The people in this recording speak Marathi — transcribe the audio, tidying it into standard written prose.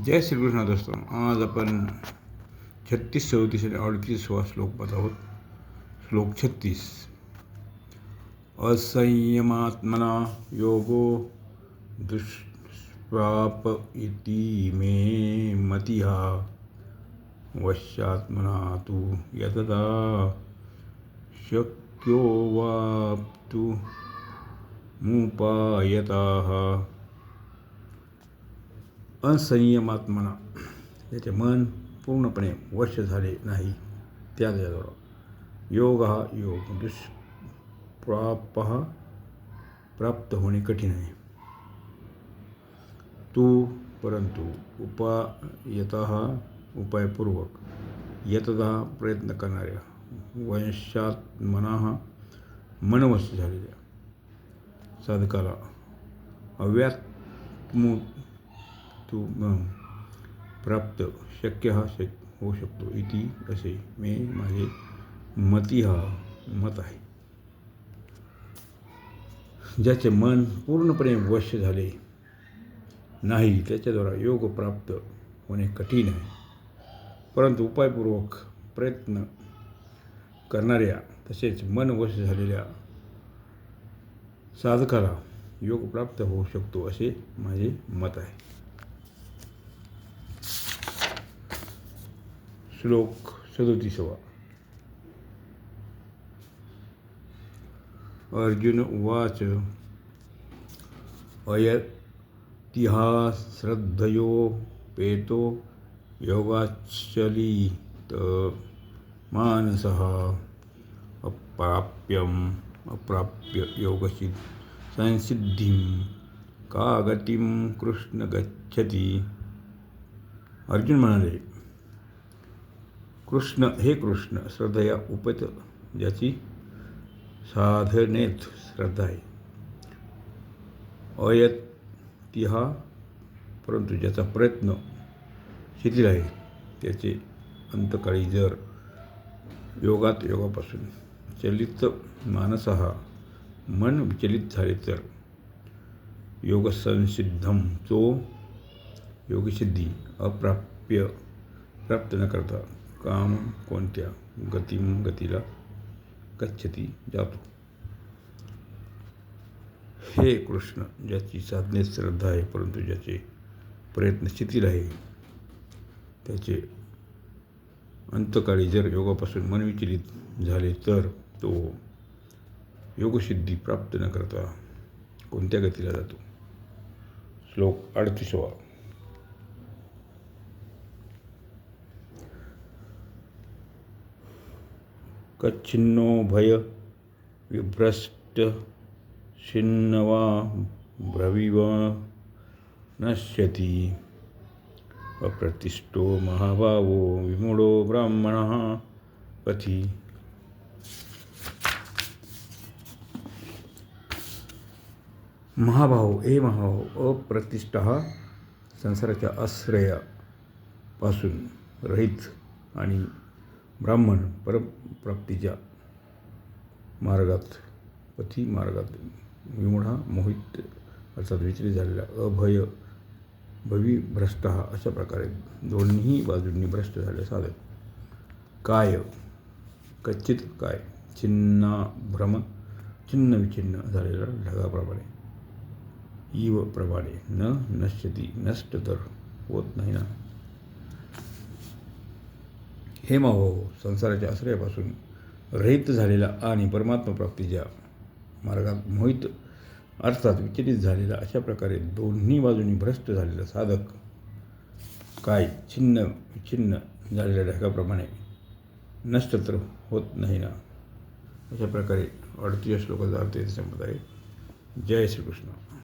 जय श्रीकृष्ण दोस्तों. आज आपण 36, 37 आणि 38वा श्लोक पाहत आहोत. श्लोक 36. असंयमात्मना योगो दुष्प्राप इति मे मतिहा वश्यात्मना तु यतदा शक्यो वाप्तु मुपायताः. असंयमात्मना, त्याचे मन पूर्णपणे वश झाले नाही त्याद्वारा योग हा योग दुष्प्राप प्राप्त होणे कठीण आहे. तू परंतु उपायतः उपायपूर्वक यतदा प्रयत्न करणाऱ्या वंशात्मना मनवश झालेल्या साधकाला अव्यात्म तू प्राप्त शक्य हा होऊ शकतो. इति असे मे माझे मती हा मत आहे. ज्याचे मन पूर्णपणे वश झाले नाही त्याच्याद्वारा योग प्राप्त होणे कठीण आहे, परंतु उपायपूर्वक प्रयत्न करणाऱ्या तसेच मन वश झालेल्या साधकाला योग प्राप्त होऊ शकतो असे माझे मत आहे. श्लोक 37. अर्जुन उवाच अयतिहा श्रद्धयोपेतो योगाच्चलित मानसः अप्राप्य योगसिद्ध संसिद्धिं का गतिं कृष्ण गच्छति. अर्जुन म्हणाले, हे कृष्ण, श्रद्धया उपेत ज्याची साधनेत श्रद्धा आहे, अयतिहा परंतु ज्याचा प्रयत्न शिथिल आहे, त्याचे अंतकाळी जर योगापासून चलित मानसः मन विचलित झाले तर योगसंसिद्धम तो योगसिद्धी अप्राप्य प्राप्त न करता काम कोणत्या गतीला गच्छती जातो. हे कृष्ण, ज्याची साधनेत श्रद्धा आहे परंतु ज्याचे प्रयत्न शिथिल आहे, त्याचे अंतकाळी जर योगापासून मन विचलित झाले तर तो योगसिद्धी प्राप्त न करता कोणत्या गतीला जातो. श्लोक 38. कच्छिन्नो भय विभ्रष्ट छिन्नवा ब्रवीव नश्यति अप्रतिष्ठो महाभावो विमूढो ब्राह्मणः पथि. महाभाव अप्रतिष्ठा संसाराच्या आश्रयापासून रहित आणि ब्राह्मण परप्राप्तीच्या मार्गात विमूढा मोहित अर्थात विचलित झालेला भविभ्रष्ट अशा प्रकारे दोन्ही बाजूंनी भ्रष्ट झालेला साधक. काय कच्चित काय छिन्न विच्छिन्न झालेला ढगाप्रमाणे इव प्रमाणे न नश्यती नष्ट तर होत नाही ना. हे महाभाव, संसाराच्या आश्रयापासून रहित झालेला आणि परमात्मा प्राप्तीच्या मार्गात मोहित अर्थात विचलित झालेला अशा प्रकारे दोन्ही बाजूंनी भ्रष्ट झालेला साधक काय छिन्न विच्छिन्न झालेल्या ढगाप्रमाणे नष्ट तर होत नाही ना. अशा प्रकारे 38 श्लोकाचा अर्थ येथे संपत आहे. जय श्रीकृष्ण.